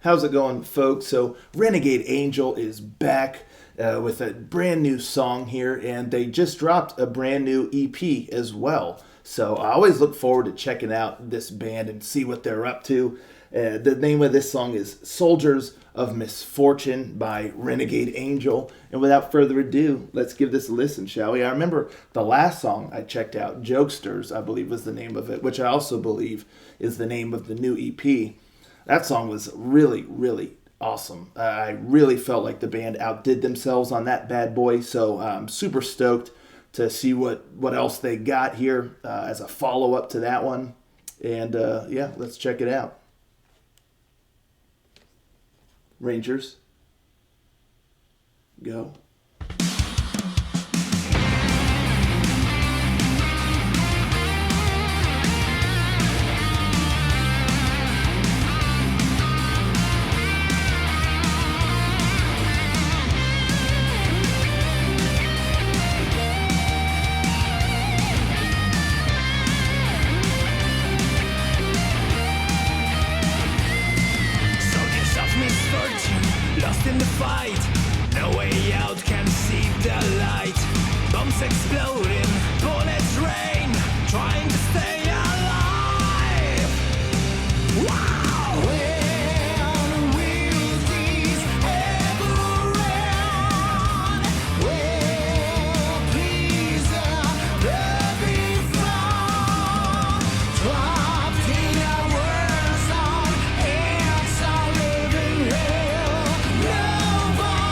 How's it going, folks? So, Renegade Angel is back with a brand new song here, and they just dropped a brand new EP as well. So, I always look forward to checking out this band and see what they're up to. The name of this song is Soldiers of Misfortune by Renegade Angel. And without further ado, let's give this a listen, shall we? I remember the last song I checked out, Jokesters, I believe was the name of it, which I also believe is the name of the new EP. That song was really, really awesome. I really felt like the band outdid themselves on that bad boy, so I'm super stoked to see what else they got here as a follow-up to that one. And yeah, let's check it out. Rangers, go. Lost in the fight, no way out, can't see the light. Bombs exploding, bullets rain, trying to stay alive. Wow! When will these ever end? Will peace ever be found? Trapped in a world song, it's a living hell. Nobody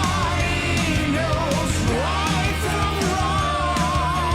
knows right from wrong.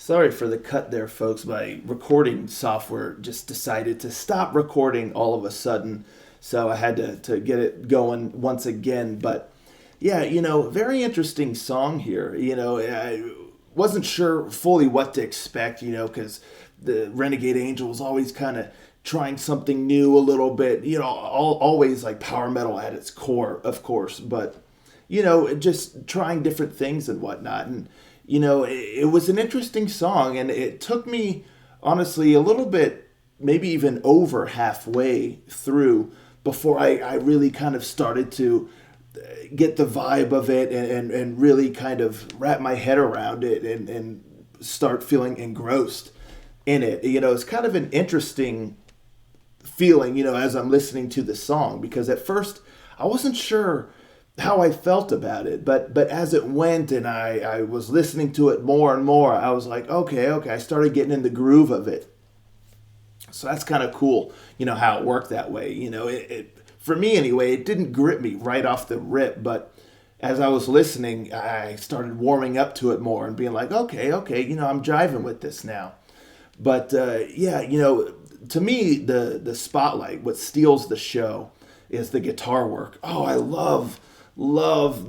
Sorry for the cut there, folks. My recording software just decided to stop recording all of a sudden, so I had to get it going once again. But yeah, very interesting song here. I wasn't sure fully what to expect, because the Renegade Angel was always kind of trying something new a little bit, always like power metal at its core, of course, but just trying different things and whatnot. And it was an interesting song, and it took me, honestly, a little bit, maybe even over halfway through before I really kind of started to get the vibe of it and really kind of wrap my head around it and start feeling engrossed in it. It's kind of an interesting feeling, as I'm listening to the song, because at first I wasn't sure how I felt about it, but as it went and I was listening to it more and more, I was like, okay, I started getting in the groove of it. So that's kind of cool, how it worked that way. It for me anyway, it didn't grip me right off the rip, but as I was listening, I started warming up to it more and being like, okay, I'm jiving with this now. But yeah, to me, the spotlight, what steals the show, is the guitar work. Oh, I love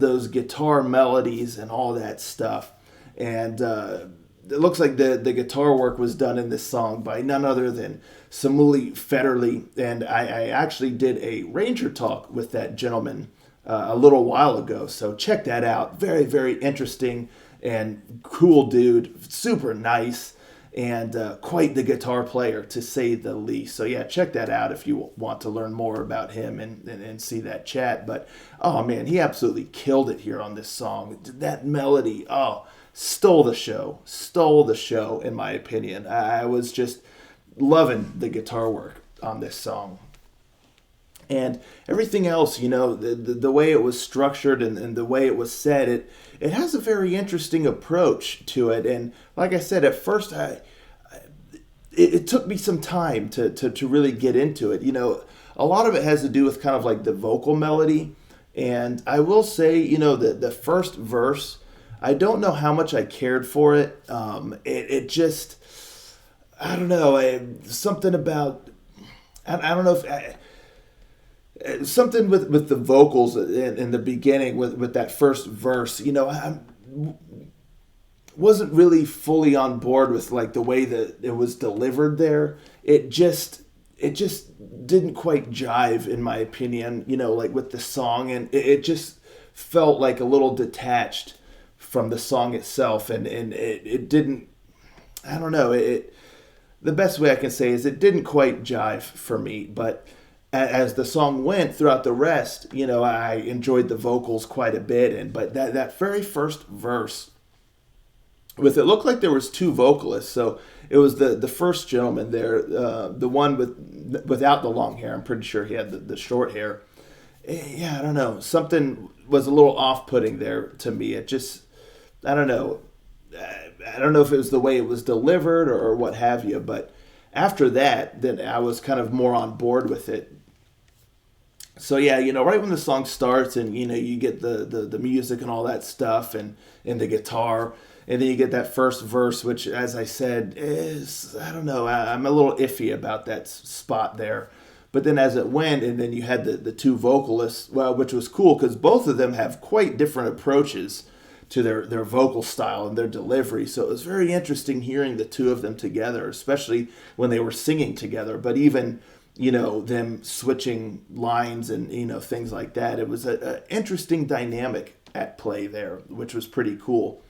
those guitar melodies and all that stuff. And it looks like the guitar work was done in this song by none other than Samuli Federley. And I actually did a Ranger talk with that gentleman a little while ago. So check that out. Very, very interesting and cool dude. Super nice. And quite the guitar player, to say the least. So yeah, check that out if you want to learn more about him and see that chat. But oh man, he absolutely killed it here on this song. That melody, stole the show in my opinion. I was just loving the guitar work on this song. And everything else, the way it was structured and the way it was said, it has a very interesting approach to it. And like I said, at first, it took me some time to really get into it. A lot of it has to do with kind of like the vocal melody. And I will say, the first verse, I don't know how much I cared for it. It just, I don't know, something about, I don't know if... something with the vocals in the beginning with that first verse, I wasn't really fully on board with like the way that it was delivered there. It just didn't quite jive in my opinion, like with the song, and it just felt like a little detached from the song itself, and it didn't, I don't know, the best way I can say is it didn't quite jive for me. But as the song went throughout the rest, I enjoyed the vocals quite a bit. But that very first verse, it looked like there was two vocalists. So it was the first gentleman there, the one without the long hair. I'm pretty sure he had the short hair. Yeah, I don't know. Something was a little off-putting there to me. It just, I don't know. I don't know if it was the way it was delivered or what have you. But after that, then I was kind of more on board with it. So yeah, right when the song starts and, you get the music and all that stuff and the guitar, and then you get that first verse, which, as I said, is, I don't know, I'm a little iffy about that spot there. But then as it went, and then you had the two vocalists, well, which was cool because both of them have quite different approaches to their vocal style and their delivery. So it was very interesting hearing the two of them together, especially when they were singing together. But even them switching lines and, things like that. It was an interesting dynamic at play there, which was pretty cool.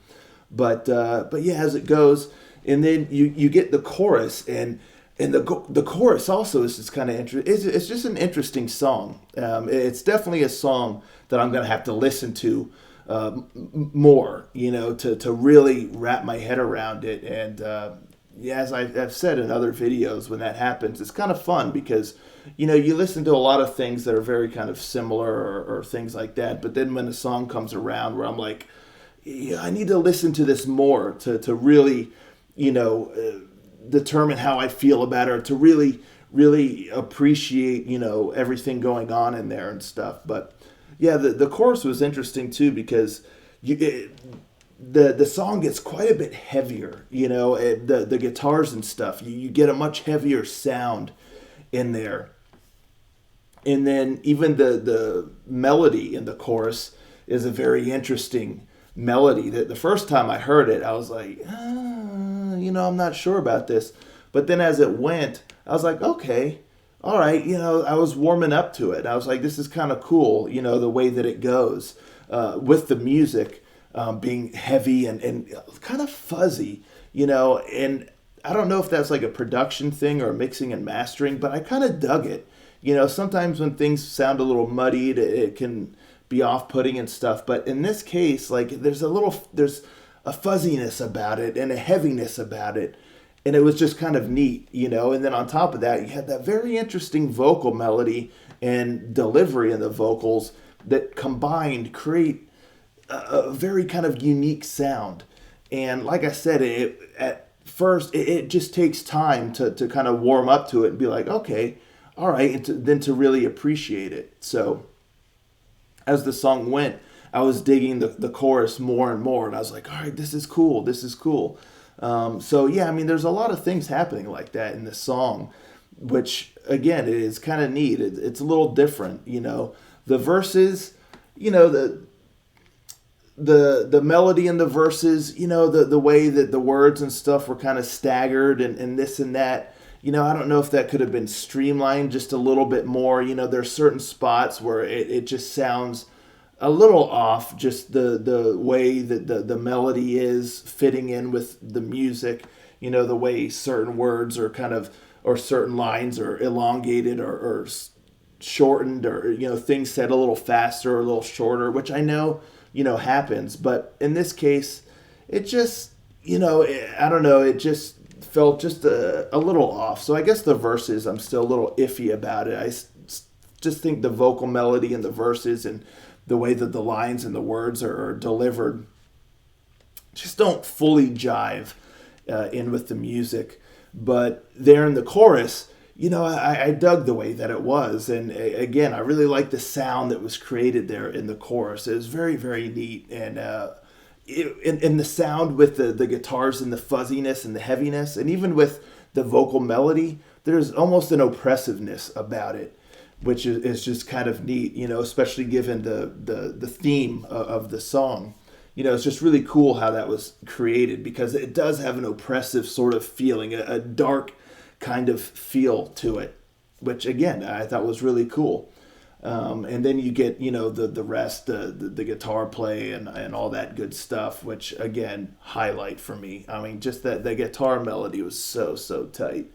But yeah, as it goes, and then you get the chorus, and the chorus also is just kind of interesting. It's just an interesting song. It's definitely a song that I'm going to have to listen to more, to really wrap my head around it. And yeah, as I've said in other videos, when that happens, it's kind of fun because, you listen to a lot of things that are very kind of similar or things like that. But then when a song comes around where I'm like, yeah, I need to listen to this more to really, determine how I feel about it, or to really, really appreciate, everything going on in there and stuff. But yeah, the chorus was interesting too because the song gets quite a bit heavier. The guitars and stuff. You get a much heavier sound in there. And then even the melody in the chorus is a very interesting melody. That the first time I heard it, I was like, I'm not sure about this. But then as it went, I was like, okay, all right. I was warming up to it. I was like, this is kind of cool. The way that it goes with the music being heavy and kind of fuzzy. And I don't know if that's like a production thing or mixing and mastering, but I kind of dug it. Sometimes when things sound a little muddied, it can be off-putting and stuff. But in this case, like there's a fuzziness about it and a heaviness about it. And it was just kind of neat, And then on top of that, you had that very interesting vocal melody and delivery in the vocals that combined create a very kind of unique sound. And like I said, at first, it just takes time to kind of warm up to it and be like, okay, all right, and then to really appreciate it. So as the song went, I was digging the chorus more and more, and I was like, all right, this is cool. So yeah, there's a lot of things happening like that in the song, which again is kind of neat. It's a little different, The verses, the melody in the verses, the way that the words and stuff were kind of staggered and this and that. I don't know if that could have been streamlined just a little bit more. There's certain spots where it just sounds a little off, just the way that the melody is fitting in with the music. The way certain words are kind of, or certain lines are elongated or shortened, or, things said a little faster or a little shorter, which I know, happens. But in this case, it just, I don't know, it just felt just a little off. So I guess the verses, I'm still a little iffy about it. I just think the vocal melody in the verses and the way that the lines and the words are delivered just don't fully jive in with the music. But there in the chorus, I dug the way that it was. And again, I really like the sound that was created there in the chorus. It was very, very neat. And in the sound with the guitars and the fuzziness and the heaviness, and even with the vocal melody, there's almost an oppressiveness about it, which is just kind of neat, especially given the theme of the song. It's just really cool how that was created, because it does have an oppressive sort of feeling, a dark kind of feel to it, which again, I thought was really cool. And then you get, the rest, the guitar play and all that good stuff, which again, highlight for me. Just that the guitar melody was so tight.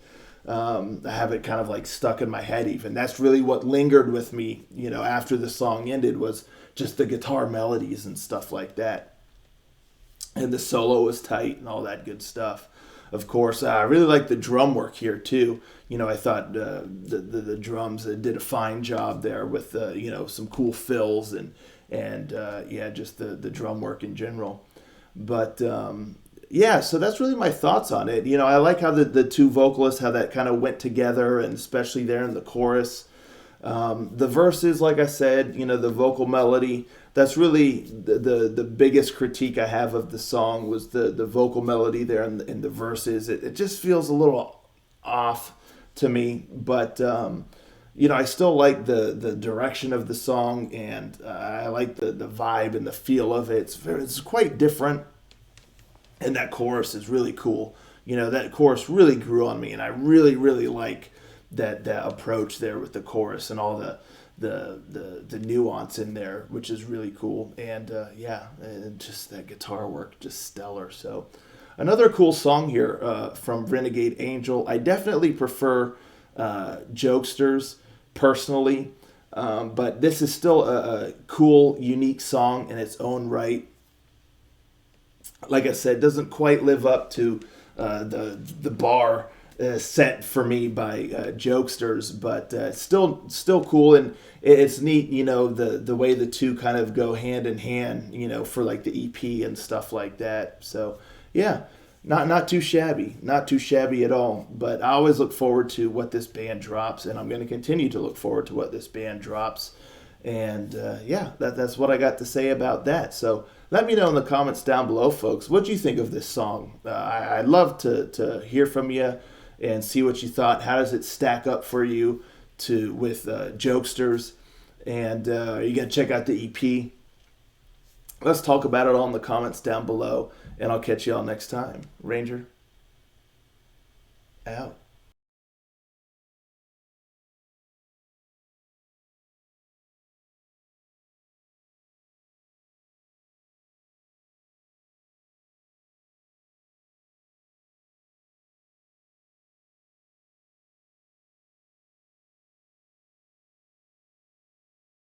I have it kind of like stuck in my head even. That's really what lingered with me, after the song ended, was just the guitar melodies and stuff like that. And the solo was tight and all that good stuff. Of course, I really like the drum work here too. I thought the drums did a fine job there with some cool fills and just the drum work in general. But so that's really my thoughts on it. I like how the two vocalists, how that kind of went together, and especially there in the chorus. The verses, like I said, the vocal melody, that's really the biggest critique I have of the song, was the vocal melody there in the verses. It just feels a little off to me, but I still like the direction of the song, and I like the vibe and the feel of it. It's quite different, and that chorus is really cool. That chorus really grew on me, and I really, really like that approach there with the chorus and all the nuance in there, which is really cool. And and just that guitar work, just stellar. So another cool song here from Renegade Angel. I definitely prefer Jokesters personally, but this is still a cool, unique song in its own right. Like I said, doesn't quite live up to the bar set for me by Jokesters, but still cool, and it's neat, the way the two kind of go hand in hand, for like the EP and stuff like that. So yeah, not too shabby at all. But I always look forward to what this band drops, and I'm going to continue to look forward to what this band drops. And that's what I got to say about that. So let me know in the comments down below, folks. What do you think of this song? I'd love to hear from you and see what you thought. How does it stack up for you with Jokesters? And are you going to check out the EP? Let's talk about it all in the comments down below, and I'll catch you all next time. Ranger, out.